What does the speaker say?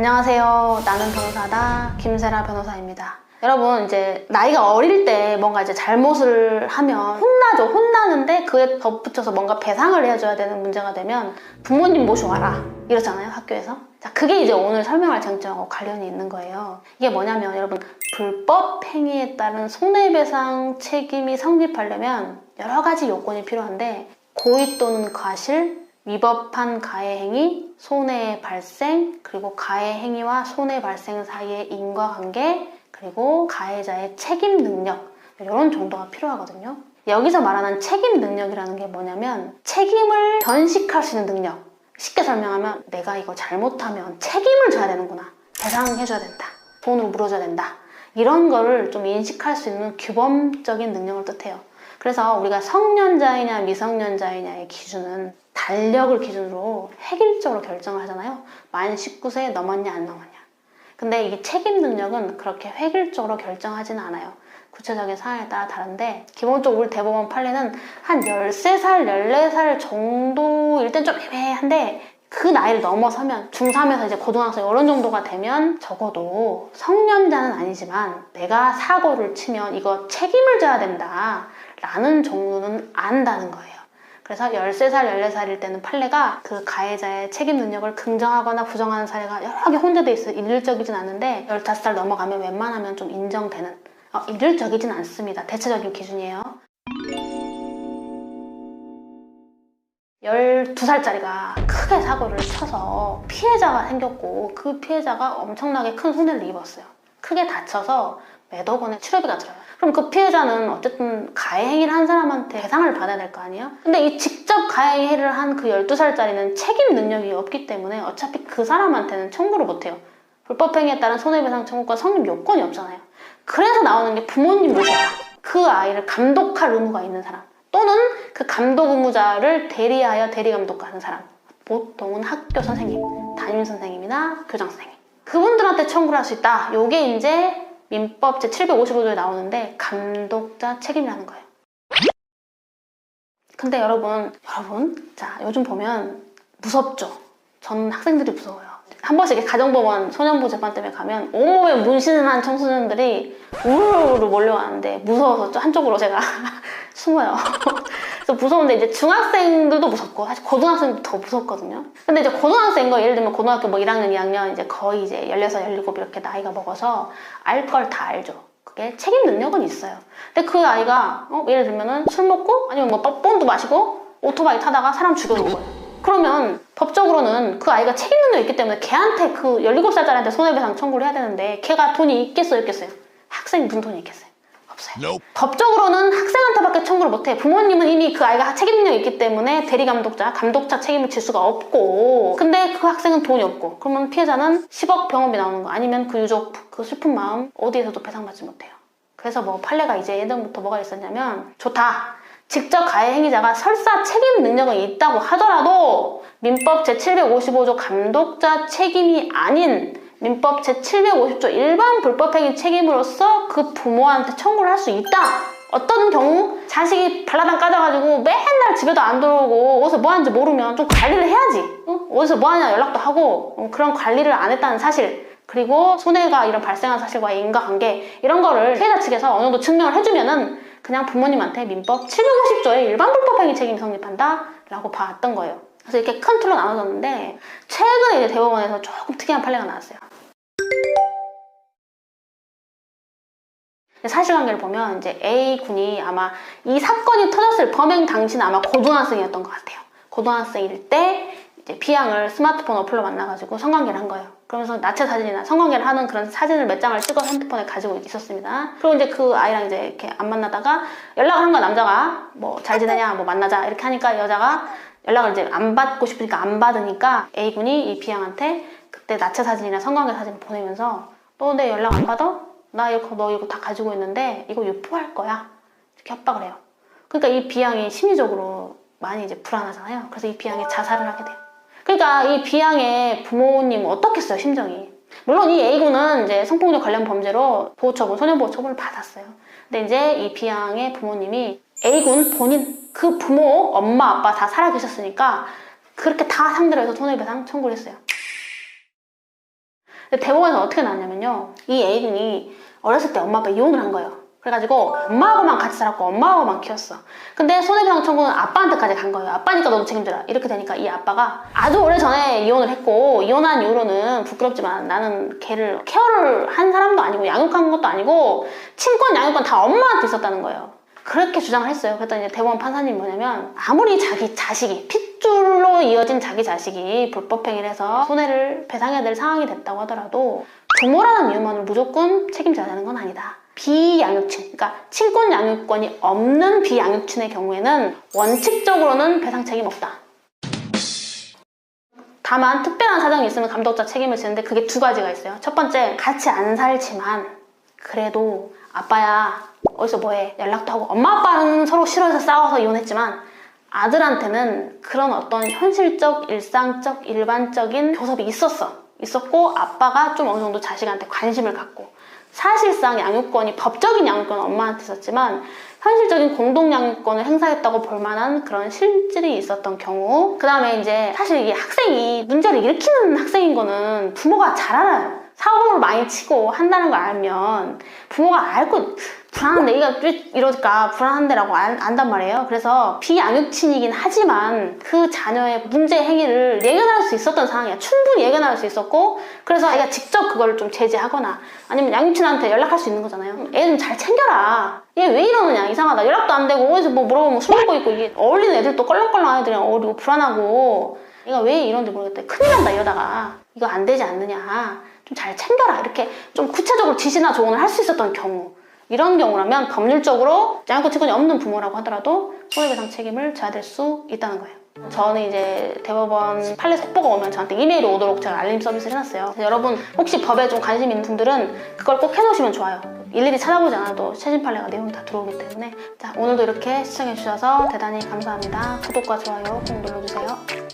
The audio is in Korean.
안녕하세요. 나는 변호사다. 김세라 변호사입니다. 여러분, 이제 나이가 어릴 때 뭔가 이제 잘못을 하면 혼나죠. 혼나는데 그에 덧붙여서 뭔가 배상을 해줘야 되는 문제가 되면 부모님 모셔와라 이러잖아요, 학교에서. 자, 그게 이제 오늘 설명할 쟁점하고 관련이 있는 거예요. 이게 뭐냐면 여러분, 불법 행위에 따른 손해배상 책임이 성립하려면 여러 가지 요건이 필요한데, 고의 또는 과실, 위법한 가해행위, 손해의 발생, 그리고 가해행위와 손해 발생 사이의 인과관계, 그리고 가해자의 책임 능력, 이런 정도가 필요하거든요. 여기서 말하는 책임 능력이라는 게 뭐냐면 책임을 변식할 수 있는 능력. 쉽게 설명하면 내가 이거 잘못하면 책임을 져야 되는구나, 배상해줘야 된다, 돈으로 물어줘야 된다, 이런 거를 좀 인식할 수 있는 규범적인 능력을 뜻해요. 그래서 우리가 성년자이냐 미성년자이냐의 기준은 달력을 기준으로 획일적으로 결정을 하잖아요. 만 19세 넘었냐 안 넘었냐. 근데 이 책임 능력은 그렇게 획일적으로 결정하지는 않아요. 구체적인 상황에 따라 다른데, 기본적으로 우리 대법원 판례는 한 13살, 14살 정도일 땐 좀 애매한데, 그 나이를 넘어서면 중3에서 이제 고등학생 이런 정도가 되면 적어도 성년자는 아니지만 내가 사고를 치면 이거 책임을 져야 된다 라는 정도는 안다는 거예요. 그래서 13살, 14살일 때는 판례가 그 가해자의 책임 능력을 긍정하거나 부정하는 사례가 여러 개 혼재돼 있어요. 일률적이진 않은데 15살 넘어가면 웬만하면 좀 인정되는, 일률적이진 않습니다. 대체적인 기준이에요. 12살짜리가 크게 사고를 쳐서 피해자가 생겼고 그 피해자가 엄청나게 큰 손해를 입었어요. 크게 다쳐서 몇억 원의 치료비가 들어요. 그럼 그 피해자는 어쨌든 가해행위를 한 사람한테 배상을 받아야 될 거 아니에요? 근데 이 직접 가해행위를 한 그 12살짜리는 책임 능력이 없기 때문에 어차피 그 사람한테는 청구를 못해요. 불법행위에 따른 손해배상 청구가 성립 요건이 없잖아요. 그래서 나오는 게 부모님 모셔라, 그 아이를 감독할 의무가 있는 사람, 또는 그 감독 의무자를 대리하여 대리감독하는 사람, 보통은 학교 선생님, 담임선생님이나 교장선생님, 그분들한테 청구를 할 수 있다. 요게 이제 민법 제755조에 나오는데 감독자 책임이라는 거예요. 근데 여러분, 자, 요즘 보면 무섭죠? 저는 학생들이 무서워요. 한 번씩 가정법원 소년보 재판 때문에 가면 온몸에 문신을 한 청소년들이 우르르 몰려왔는데 무서워서 한쪽으로 제가 숨어요. 그래서 무서운데 이제 중학생들도 무섭고 사실 고등학생도 더 무섭거든요. 근데 이제 고등학생인 거, 예를 들면 고등학교 뭐 1학년, 2학년 이제 거의 이제 16, 17 이렇게 나이가 먹어서 알 걸 다 알죠. 그게 책임 능력은 있어요. 근데 그 아이가 예를 들면은 술 먹고 아니면 뭐 뽕도 마시고 오토바이 타다가 사람 죽여놓은 거예요. 그러면 법적으로는 그 아이가 책임 능력이 있기 때문에 걔한테, 그 17살짜리한테 손해배상 청구를 해야 되는데 걔가 돈이 있겠어요, 없겠어요? 학생이 무슨 돈이 있겠어요? 없어요. Nope. 법적으로는 학생한테밖에 청구를 못해. 부모님은 이미 그 아이가 책임 능력이 있기 때문에 대리감독자, 감독자 책임을 질 수가 없고, 근데 그 학생은 돈이 없고, 그러면 피해자는 10억 병원비 나오는 거, 아니면 그 유족 그 슬픈 마음 어디에서도 배상받지 못해요. 그래서 뭐 판례가 이제 예전부터 뭐가 있었냐면, 좋다, 직접 가해 행위자가 설사 책임 능력은 있다고 하더라도 민법 제755조 감독자 책임이 아닌 민법 제750조 일반 불법행위 책임으로서 그 부모한테 청구를 할 수 있다. 어떤 경우 자식이 발라당 까져가지고 맨날 집에도 안 들어오고 어디서 뭐 하는지 모르면 좀 관리를 해야지. 어디서 뭐 하냐 연락도 하고, 그런 관리를 안 했다는 사실, 그리고 손해가 이런 발생한 사실과의 인과관계, 이런 거를 피해자 측에서 어느 정도 증명을 해주면은 그냥 부모님한테 민법 750조의 일반 불법행위 책임이 성립한다 라고 봤던 거예요. 그래서 이렇게 큰 틀로 나눠졌는데, 최근에 이제 대법원에서 조금 특이한 판례가 나왔어요. 사실관계를 보면 이제 A군이 아마 이 사건이 터졌을 범행 당시는 아마 고등학생이었던 것 같아요. 고등학생일 때 이제 B양을 스마트폰 어플로 만나가지고 성관계를 한 거예요. 그러면서 나체 사진이나 성관계를 하는 그런 사진을 몇 장을 찍어서 핸드폰에 가지고 있었습니다. 그리고 이제 그 아이랑 이제 이렇게 안 만나다가 연락을 한 거야. 남자가 뭐 잘 지내냐, 뭐 만나자 이렇게 하니까 여자가 연락을 이제 안 받고 싶으니까 안 받으니까 A군이 이 B양한테 그때 나체 사진이나 성관계 사진을 보내면서, 너 내 연락 안 받아? 나 너 이거 다 가지고 있는데 이거 유포할 거야, 이렇게 협박을 해요. 그러니까 이 B양이 심리적으로 많이 이제 불안하잖아요. 그래서 이 B양이 자살을 하게 돼요. 그러니까 이 B양의 부모님은 어떻겠어요, 심정이. 물론 이 A군은 이제 성폭력 관련 범죄로 보호처분, 소년보호처분을 받았어요. 근데 이제 이 B양의 부모님이 A군 본인, 그 부모, 엄마, 아빠 다 살아계셨으니까 그렇게 다 상대로 해서 손해배상 청구를 했어요. 근데 대법원에서 어떻게 나왔냐면요. 이 A군이 어렸을 때 엄마 아빠 이혼을 한 거예요. 그래가지고 엄마하고만 같이 살았고 엄마하고만 키웠어. 근데 손해배상 청구는 아빠한테까지 간 거예요. 아빠니까 너도 책임져라. 이렇게 되니까 이 아빠가 아주 오래전에 이혼을 했고 이혼한 이후로는 부끄럽지만 나는 걔를 케어를 한 사람도 아니고 양육한 것도 아니고 친권 양육권 다 엄마한테 있었다는 거예요. 그렇게 주장을 했어요. 그랬더니 이제 대법원 판사님이 뭐냐면 아무리 자기 자식이 핏줄로 이어진 자기 자식이 불법행위를 해서 손해를 배상해야 될 상황이 됐다고 하더라도 부모라는 이유만으로 무조건 책임져야 되는 건 아니다. 비양육친, 그러니까 친권 양육권이 없는 비양육친의 경우에는 원칙적으로는 배상 책임 없다. 다만 특별한 사정이 있으면 감독자 책임을 지는데 그게 두 가지가 있어요. 첫 번째, 같이 안 살지만 그래도 아빠야 어디서 뭐해 연락도 하고 엄마 아빠는 서로 싫어해서 싸워서 이혼했지만 아들한테는 그런 어떤 현실적, 일상적, 일반적인 교섭이 있었고 아빠가 좀 어느 정도 자식한테 관심을 갖고 사실상 양육권이 법적인 양육권은 엄마한테 있었지만 현실적인 공동 양육권을 행사했다고 볼 만한 그런 실질이 있었던 경우 그 다음에 이제 사실 이게 학생이 문제를 일으키는 학생인 거는 부모가 잘 알아요. 사고를 많이 치고 한다는 걸 알면 부모가 알고 불안한데 얘가 왜 이럴까 불안한데라고 안단 말이에요. 그래서 비양육친이긴 하지만 그 자녀의 문제 행위를 예견할 수 있었던 상황이야. 충분히 예견할 수 있었고 그래서 애가 직접 그걸 좀 제지하거나 아니면 양육친한테 연락할 수 있는 거잖아요. 애 좀 잘 챙겨라. 얘 왜 이러느냐 이상하다. 연락도 안 되고 어디서 뭐 물어보면 술 먹고 있고 이게 어울리는 애들도 껄렁껄렁한 애들이랑 어울리고 불안하고 얘가 왜 이런지 모르겠다. 큰일 난다 이러다가 이거 안 되지 않느냐. 좀 잘 챙겨라. 이렇게 좀 구체적으로 지시나 조언을 할 수 있었던 경우 이런 경우라면 법률적으로 양육권 친권이 없는 부모라고 하더라도 손해배상 책임을 져야 될 수 있다는 거예요. 저는 이제 대법원 판례 속보가 오면 저한테 이메일이 오도록 제가 알림 서비스를 해놨어요. 여러분 혹시 법에 좀 관심 있는 분들은 그걸 꼭 해놓으시면 좋아요. 일일이 찾아보지 않아도 최신 판례가 내용이 다 들어오기 때문에 자 오늘도 이렇게 시청해주셔서 대단히 감사합니다. 구독과 좋아요 꼭 눌러주세요.